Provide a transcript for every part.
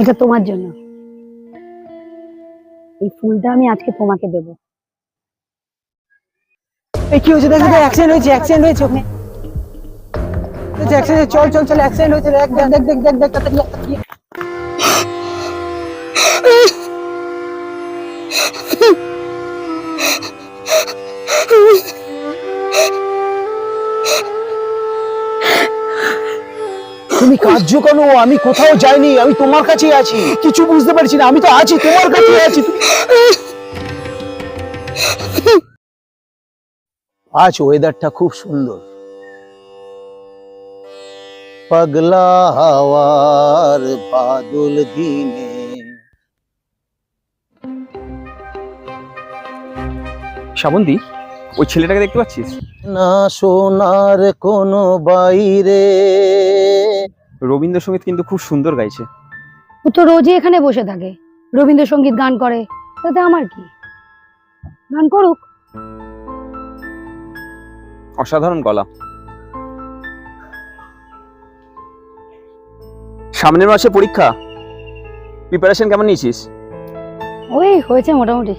এটা তোমার জন্য। এই ফুলটা আমি আজকে তোমাকে দেব। এই কি হয়েছে? দেখো অ্যাক্সিডেন্ট হয়েছে, অ্যাক্সিডেন্ট হয়েছে ওখানে। অ্যাক্সিডেন্ট, চল চল চল, অ্যাক্সিডেন্ট হয়েছে, দেখ দেখ দেখ দেখ দেখ তাড়াতাড়ি। তুমি কাঁদছো কেন? আমি কোথাও যাইনি, আমি তোমার কাছেই আছি। কিছু বুঝতে পারছি না, আমি তো আছি, তোমার কাছেই আছি। আজ ওয়েদারটা খুব সুন্দর। পাগলা হাওয়ার বাদল দিনে। শ্রাবন্তী, ওই ছেলেটাকে দেখতে পাচ্ছিস? না সোনার কোনো বাইরে। রবীন্দ্রসঙ্গীত কিন্তু খুব সুন্দর গাইছে। ও তো রোজই এখানে বসে থাকে, রবীন্দ্রসঙ্গীত গান করে, তাতে আমার কি? গান করুক। অসাধারণ গলা। সামনের মাসে পরীক্ষা, প্রিপারেশন কেমন নিয়েছিস? ওই হয়েছে মোটামুটি।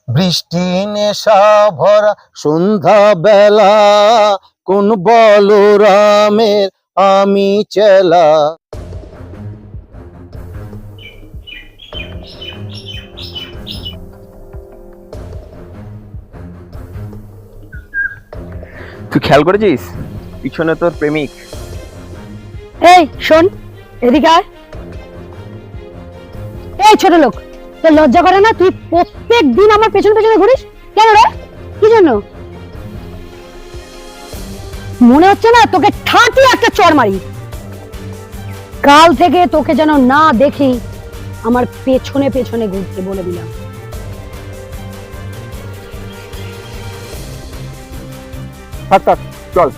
বৃষ্টি নেশা ভরা সন্ধ্যা বেলা, কোন বলরামের আমি চেলা। তুই খেয়াল করেছিস পিছনে তোর প্রেমিক? এই শোন, এদিকে আয়। এই ছোট লোক, তোর লজ্জা করে না? তুই প্রত্যেক দিন আমার পেছনে পেছনে ঘুরিস কেন রে? কি জন্য? মনে হচ্ছে না তোকে ঠাঁটি একটা চড় মারি। কাল থেকে তোকে যেন না দেখি আমার পেছনে পেছনে ঘুরতে বলে দিলাম। থাক থাক, চল।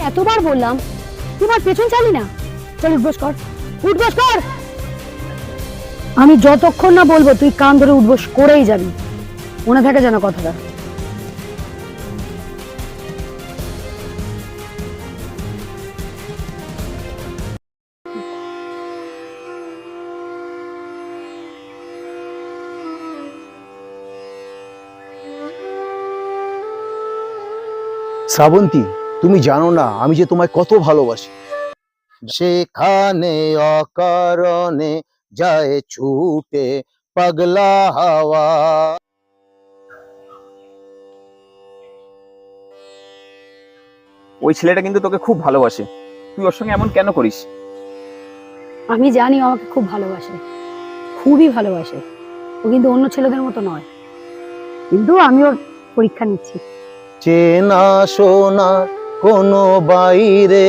এতবার বললাম তুই আমার পেছন চালি না। চল উঠবস কর, উঠবস কর। আমি যতক্ষণ না বলবো তুই কান ধরে উঠবস করেই যাবি, মনে থাকে যেন কথাটা। শ্রাবন্তী, তুমি জানো না আমি যে তোমায় কত ভালোবাসি। সেখানে অকারণে যায় ছুটে পাগলা হাওয়া। ওই ছেলেটা কিন্তু তোকে খুব ভালোবাসে, তুই ওর সঙ্গে এমন কেন করিস? আমি জানি ও আমাকে খুব ভালোবাসে, খুবই ভালোবাসে। ও কিন্তু অন্য ছেলেদের মতো নয়, কিন্তু আমি ওর পরীক্ষা নিচ্ছি। চেনা সোনা কোনো বাইরে।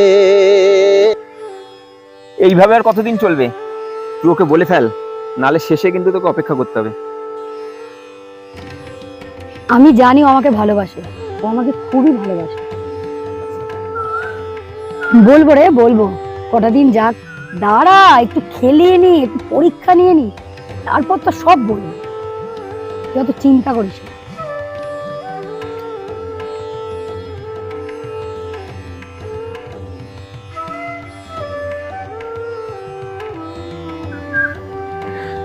এইভাবে আর কতদিন চলবে? তুই ওকে বলে ফেল, নালে শেষে কিন্তু তোকে অপেক্ষা করতে হবে। আমি জানি ও আমাকে ভালোবাসে, ও আমাকে খুবই ভালোবাসে। বলবো রে, বলবো। কটা দিন যাক, দাঁড়া একটু খেলিয়ে নি, একটু পরীক্ষা নিয়ে নি, তারপর তো সব বলবো। তুই অত চিন্তা করিস না।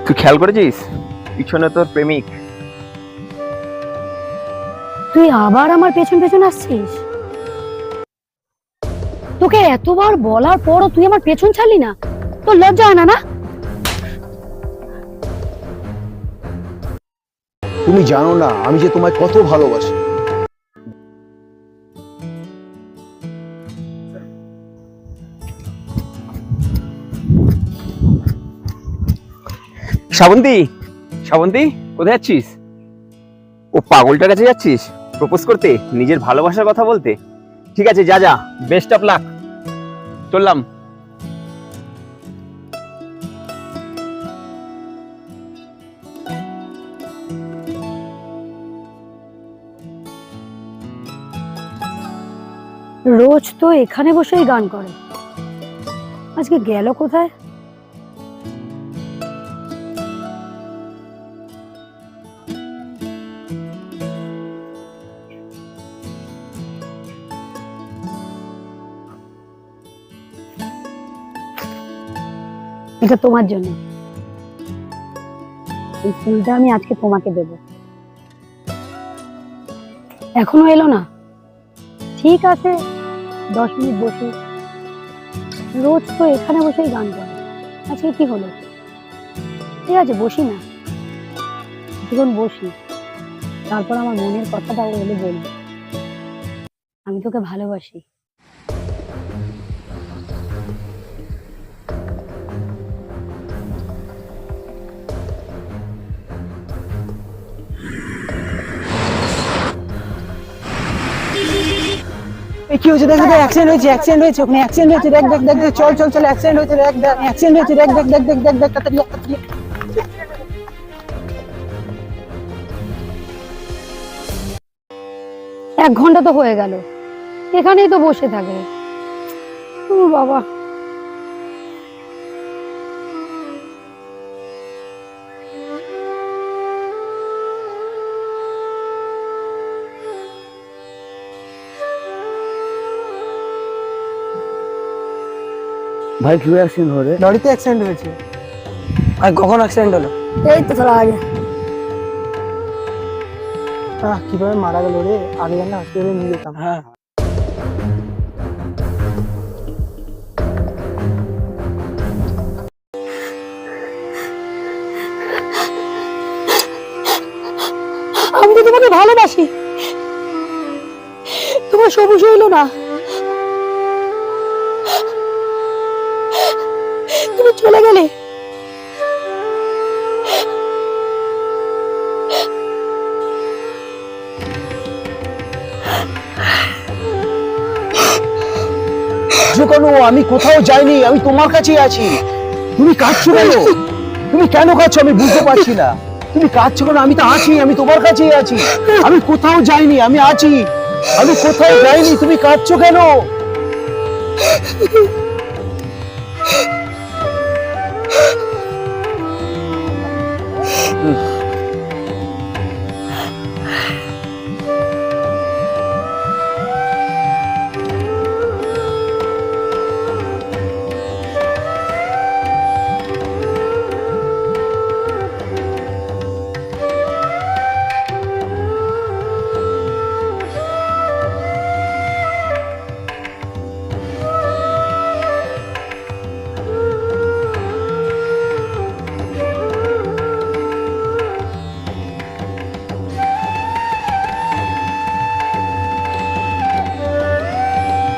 তুই খেয়াল করেছিস পিছনে তোর প্রেমিক? তুই আবার আমার পেছন পেছন আসছিস? তোকে এতবার বলার পরও তুই আমার পেছন ছাড়লি না? তোর লজ্জা হয় না? না তুমি জানো না আমি যে তোমায় কত ভালোবাসি। শ্রাবন্তী, শ্রাবন্তী, কোথায় যাচ্ছিস? ও পাগলটার কাছে যাচ্ছিস প্রপোজ করতে, নিজের ভালোবাসার কথা বলতে? ঠিক আছে, যা যা, বেস্ট অফ লাক। চললাম। রোজ তো এখানে বসেই গান করে, আজকে গেল কোথায়? এটা তোমার জন্য। এই ফুলটা আমি আজকে তোমাকে দেব। এখনো এলো না? ঠিক আছে, 10 মিনিট বসি। রোজ তো এখানে বসেই গান করে, আজকে কি হলো? ঠিক আছে, বসি না, কিছুক্ষণ বসি, তারপর আমার মনের কথাটা ও এলে বলবো। আমি তোকে ভালোবাসি। এই কি হয়েছে? দেখ দেখ, অ্যাক্সিডেন্ট হয়েছে, অ্যাক্সিডেন্ট হয়েছে, ওখানে অ্যাক্সিডেন্ট হয়েছে। দেখ দেখ দেখ দেখ, চল চল চল, অ্যাক্সিডেন্ট হয়েছে, দেখ দেখ অ্যাক্সিডেন্ট হয়েছে, দেখ দেখ দেখ দেখ দেখ দেখ, তাড়াতাড়ি তাড়াতাড়ি। 1 ঘন্টা তো হয়ে গেল, এখানেই তো বসে থাকে। ও বাবা, ভাই কি অ্যাক্সিডেন্ট হলো রে? লরিতে অ্যাক্সিডেন্ট হয়েছে। ভাই কখন অ্যাক্সিডেন্ট হলো? এই তো চলা আগে। কিভাবে মারা গেল রে? আগে জানলে হসপিটালে নিয়ে যেতাম। হ্যাঁ, আমি তো তোমাকে ভালোবাসি, তোমার সবুজ হইলো না, তুমি চলে গেলে। কেন? আমি কোথাও যাইনি, আমি তোমার কাছেই আছি। তুমি কাঁদছো কেন? তুমি কেন কাঁদছো আমি বুঝতে পারছি না। তুমি কাঁদছো কেন? আমি তো আছি, আমি তোমার কাছেই আছি। আমি কোথাও যাইনি, আমি আছি, আমি কোথাও যাইনি। তুমি কাঁদছো কেন?